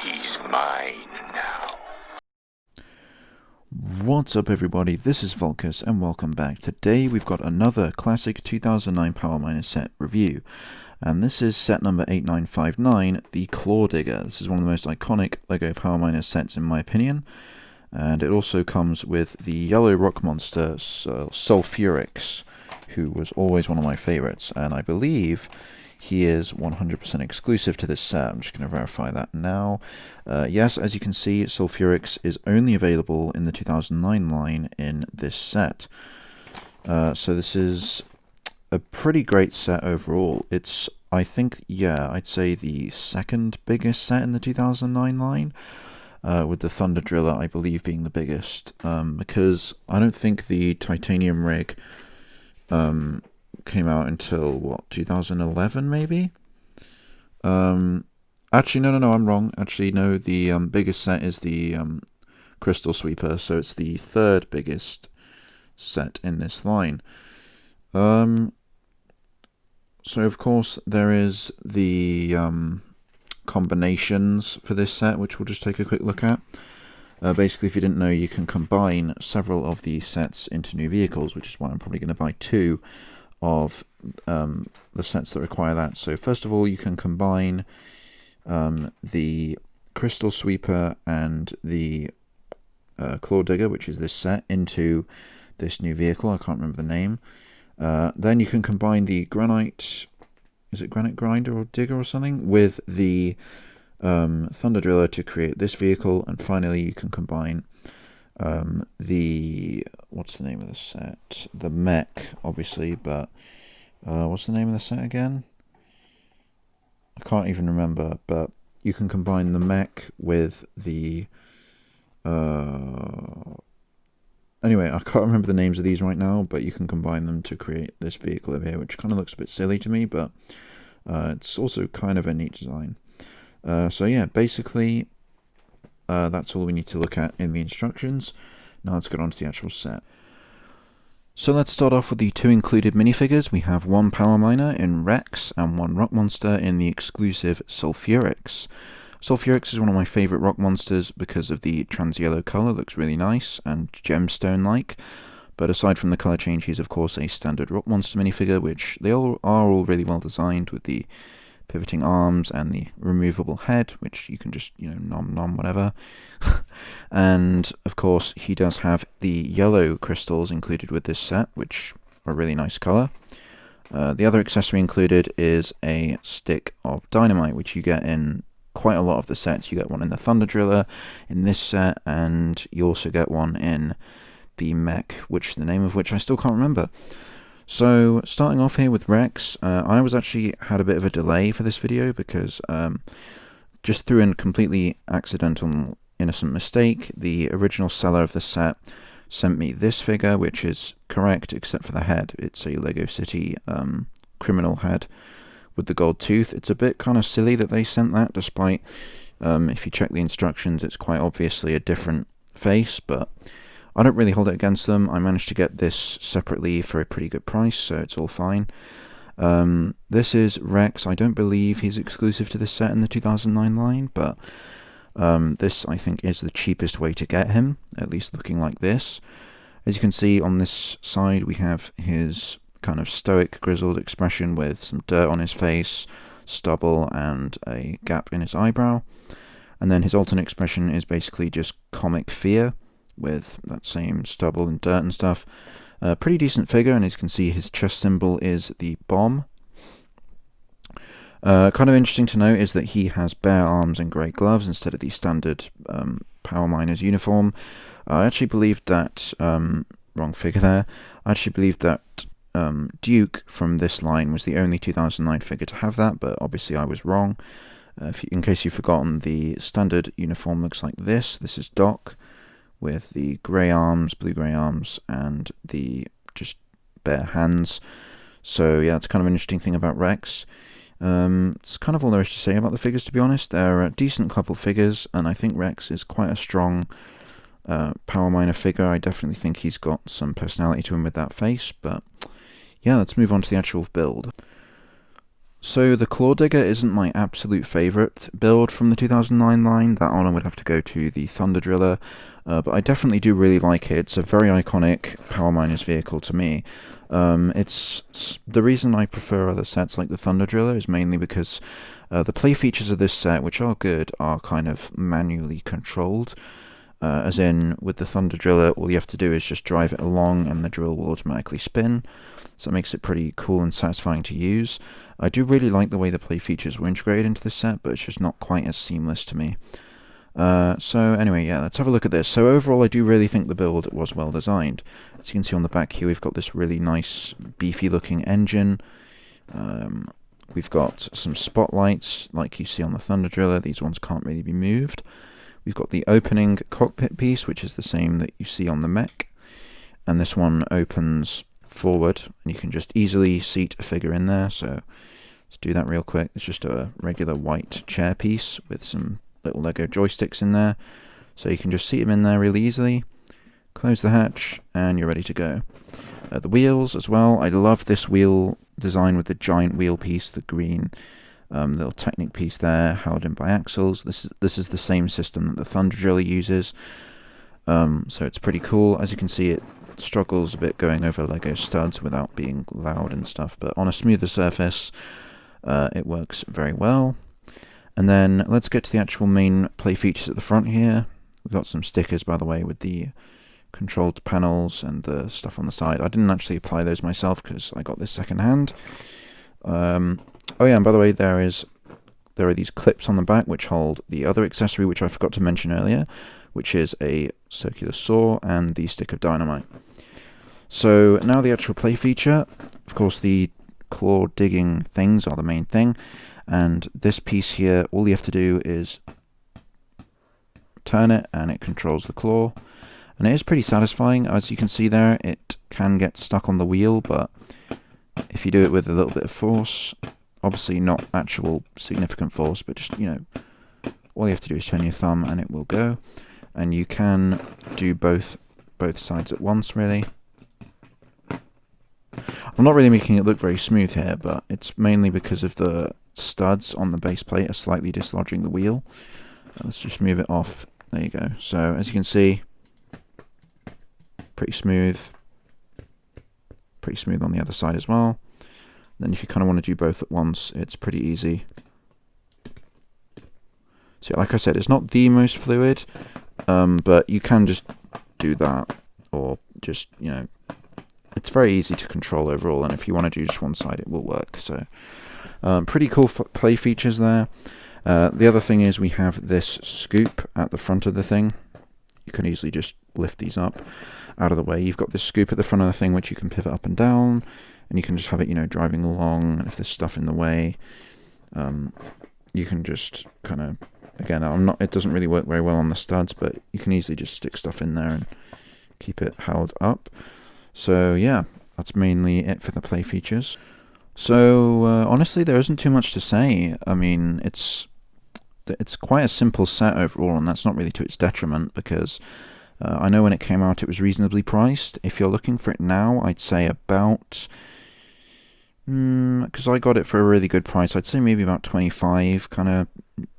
He's mine now. What's up everybody, this is Volkus and welcome back. Today we've got another classic 2009 Power Miner set review. And this is set number 8959, the Claw Digger. This is one of the most iconic LEGO Power Miner sets in my opinion. And it also comes with the yellow rock monster, Sulfurix, who was always one of my favorites. And I believe he is 100% exclusive to this set. I'm just going to verify that now. Yes, as you can see, Sulfurix is only available in the 2009 line in this set. So this is a pretty great set overall. It's, I think, yeah, I'd say the second biggest set in the 2009 line, with the Thunder Driller, I believe, being the biggest, because I don't think the Titanium rig came out until, what, 2011 maybe? Actually, no, I'm wrong. Actually, no, the biggest set is the Crystal Sweeper, so it's the third biggest set in this line. So of course there is the combinations for this set, which we'll just take a quick look at. Basically, if you didn't know, you can combine several of these sets into new vehicles, which is why I'm probably going to buy two of the sets that require that. So first of all, you can combine the Crystal Sweeper and the Claw Digger, which is this set, into this new vehicle. I can't remember the name. Then you can combine the Granite, is it Granite Grinder or Digger or something, with the Thunder Driller to create this vehicle. And finally, you can combine the, what's the name of the set? The Mech, obviously, but what's the name of the set again? I can't even remember, but you can combine the Mech with the anyway, I can't remember the names of these right now, but you can combine them to create this vehicle over here, which kind of looks a bit silly to me, but it's also kind of a neat design. So yeah, basically that's all we need to look at in the instructions. Now let's get on to the actual set. So let's start off with the two included minifigures. We have one Power Miner in Rex and one Rock Monster in the exclusive Sulfurix. Sulfurix is one of my favourite rock monsters because of the trans-yellow colour. Looks really nice and gemstone-like. But aside from the colour change, he's of course a standard rock monster minifigure, which they all are really well designed, with the pivoting arms and the removable head, which you can just, you know, nom whatever. And of course he does have the yellow crystals included with this set, which are a really nice colour. The other accessory included is a stick of dynamite, which you get in quite a lot of the sets. You get one in the Thunder Driller in this set, and you also get one in the Mech, which the name of which I still can't remember. So starting off here with Rex, I was actually had a bit of a delay for this video because just through a completely accidental innocent mistake, the original seller of the set sent me this figure, which is correct except for the head. It's a Lego City criminal head with the gold tooth. It's a bit kind of silly that they sent that, despite if you check the instructions, it's quite obviously a different face, but I don't really hold it against them. I managed to get this separately for a pretty good price, so it's all fine. This is Rex. I don't believe he's exclusive to this set in the 2009 line, but this I think is the cheapest way to get him, at least looking like this. As you can see on this side, we have his kind of stoic, grizzled expression with some dirt on his face, stubble, and a gap in his eyebrow. And then his alternate expression is basically just comic fear, with that same stubble and dirt and stuff. Pretty decent figure, and as you can see, his chest symbol is the bomb. Kind of interesting to note is that he has bare arms and grey gloves instead of the standard Power Miner's uniform. I actually believed that, wrong figure there, I actually believed that Duke from this line was the only 2009 figure to have that, but obviously I was wrong. In case you've forgotten, the standard uniform looks like this. This is Doc, with the grey arms, blue-grey arms, and the just bare hands. So yeah, it's kind of an interesting thing about Rex. It's kind of all there is to say about the figures, to be honest. They're a decent couple figures, and I think Rex is quite a strong Power Miner figure. I definitely think he's got some personality to him with that face, but yeah, let's move on to the actual build. So the Claw Digger isn't my absolute favourite build from the 2009 line. That one I would have to go to the Thunder Driller, but I definitely do really like it. It's a very iconic Power Miners vehicle to me. It's the reason I prefer other sets like the Thunder Driller is mainly because the play features of this set, which are good, are kind of manually controlled. As in, with the Thunder Driller, all you have to do is just drive it along and the drill will automatically spin. So it makes it pretty cool and satisfying to use. I do really like the way the play features were integrated into this set, but it's just not quite as seamless to me. So anyway, yeah, let's have a look at this. So overall, I do really think the build was well designed. As you can see on the back here, we've got this really nice, beefy-looking engine. We've got some spotlights, like you see on the Thunder Driller. These ones can't really be moved. We've got the opening cockpit piece, which is the same that you see on the mech. And this one opens forward, and you can just easily seat a figure in there. So let's do that real quick. It's just a regular white chair piece with some little Lego joysticks in there. So you can just seat them in there really easily. Close the hatch, and you're ready to go. The wheels as well. I love this wheel design with the giant wheel piece, the green little Technic piece there, held in by axles. This is the same system that the Thunder Driller uses, so it's pretty cool. As you can see, it struggles a bit going over Lego studs without being loud and stuff, but on a smoother surface, it works very well. And then let's get to the actual main play features at the front here. We've got some stickers, by the way, with the controlled panels and the stuff on the side. I didn't actually apply those myself because I got this second hand. Oh yeah, and by the way, there are these clips on the back which hold the other accessory which I forgot to mention earlier, which is a circular saw and the stick of dynamite. So now the actual play feature. Of course, the claw digging things are the main thing, and this piece here, all you have to do is turn it and it controls the claw, and it is pretty satisfying. As you can see there, it can get stuck on the wheel, but if you do it with a little bit of force, obviously not actual significant force, but just, you know, all you have to do is turn your thumb and it will go. And you can do both sides at once, really. I'm not really making it look very smooth here, but it's mainly because of the studs on the base plate are slightly dislodging the wheel. Let's just move it off. There you go. So as you can see, pretty smooth. Pretty smooth on the other side as well. Then if you kind of want to do both at once, it's pretty easy. So like I said, it's not the most fluid, but you can just do that, or just, you know, it's very easy to control overall, and if you want to do just one side, it will work. So pretty cool play features there. The other thing is we have this scoop at the front of the thing. You can easily just lift these up out of the way. You've got this scoop at the front of the thing which you can pivot up and down, and you can just have it, you know, driving along, and if there's stuff in the way, you can just kind of, again, it doesn't really work very well on the studs, but you can easily just stick stuff in there and keep it held up. So yeah, that's mainly it for the play features. So honestly, there isn't too much to say. I mean, it's quite a simple set overall, and that's not really to its detriment, because I know when it came out it was reasonably priced. If you're looking for it now, I'd say about, because I got it for a really good price, I'd say maybe about 25 kind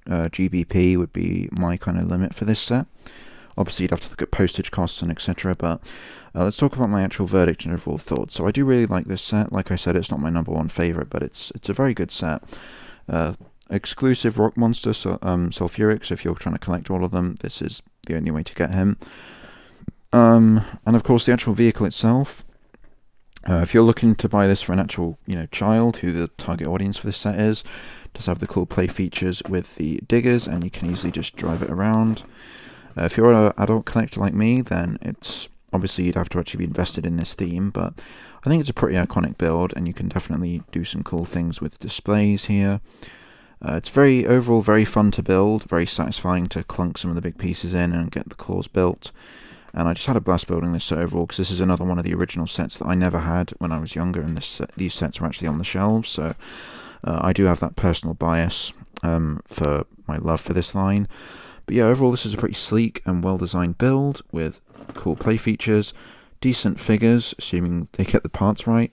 of GBP would be my kind of limit for this set. Obviously, you'd have to look at postage costs and etc. But let's talk about my actual verdict and overall thoughts. So I do really like this set. Like I said, it's not my #1 favorite, but it's a very good set. Exclusive Rock Monster Sulfuric, so if you're trying to collect all of them, this is the only way to get him. And of course, the actual vehicle itself. If you're looking to buy this for an actual, you know, child, who the target audience for this set is, it does have the cool play features with the diggers, and you can easily just drive it around. If you're an adult collector like me, then it's obviously you'd have to actually be invested in this theme, but I think it's a pretty iconic build, and you can definitely do some cool things with displays here. It's overall very fun to build, very satisfying to clunk some of the big pieces in and get the claws built. And I just had a blast building this set overall, because this is another one of the original sets that I never had when I was younger, and these sets were actually on the shelves, so I do have that personal bias for my love for this line. But yeah, overall this is a pretty sleek and well-designed build with cool play features, decent figures, assuming they get the parts right,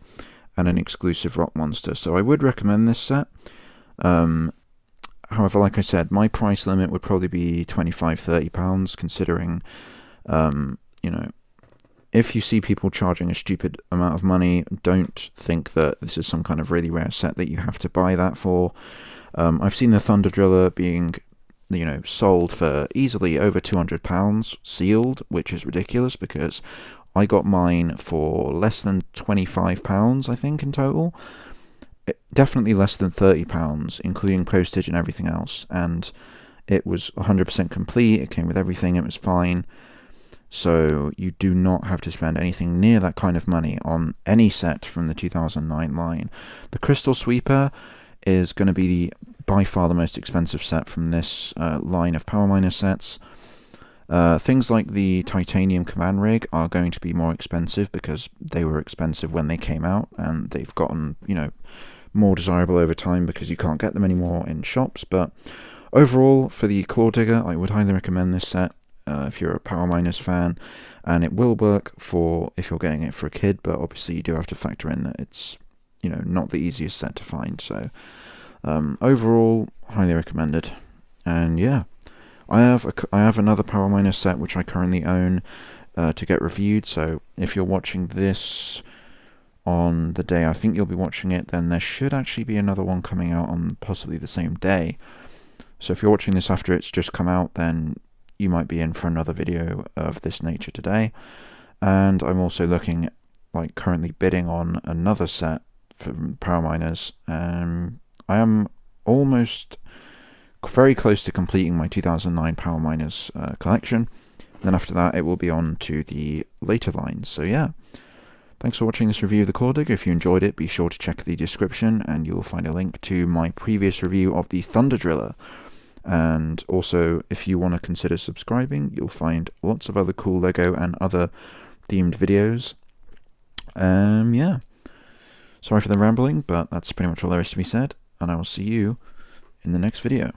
and an exclusive rock monster. So I would recommend this set. However, like I said, my price limit would probably be £25–30, considering, you know, if you see people charging a stupid amount of money, don't think that this is some kind of really rare set that you have to buy that for. I've seen the Thunder Driller being, you know, sold for easily over £200 sealed, which is ridiculous because I got mine for less than £25, I think, in total. Definitely less than £30, including postage and everything else. And it was 100% complete. It came with everything. It was fine. So you do not have to spend anything near that kind of money on any set from the 2009 line. The Crystal Sweeper is going to be by far the most expensive set from this line of Power Miner sets. Things like the Titanium Command Rig are going to be more expensive because they were expensive when they came out, and they've gotten, you know, more desirable over time because you can't get them anymore in shops. But overall, for the Claw Digger, I would highly recommend this set if you're a Power Miners fan, and it will work for if you're getting it for a kid, but obviously you do have to factor in that it's, you know, not the easiest set to find. So overall, highly recommended. And yeah, I have another Power Miner set which I currently own to get reviewed. So if you're watching this on the day I think you'll be watching it, then there should actually be another one coming out on possibly the same day. So if you're watching this after it's just come out, then you might be in for another video of this nature today. And I'm also looking, like, currently bidding on another set from Power Miners. I am almost very close to completing my 2009 Power Miners collection. Then after that, it will be on to the later lines. So yeah, thanks for watching this review of the Claw Digger. If you enjoyed it, be sure to check the description, and you'll find a link to my previous review of the Thunder Driller. And also, if you want to consider subscribing, you'll find lots of other cool LEGO and other themed videos. Yeah. Sorry for the rambling, but that's pretty much all there is to be said, and I will see you in the next video.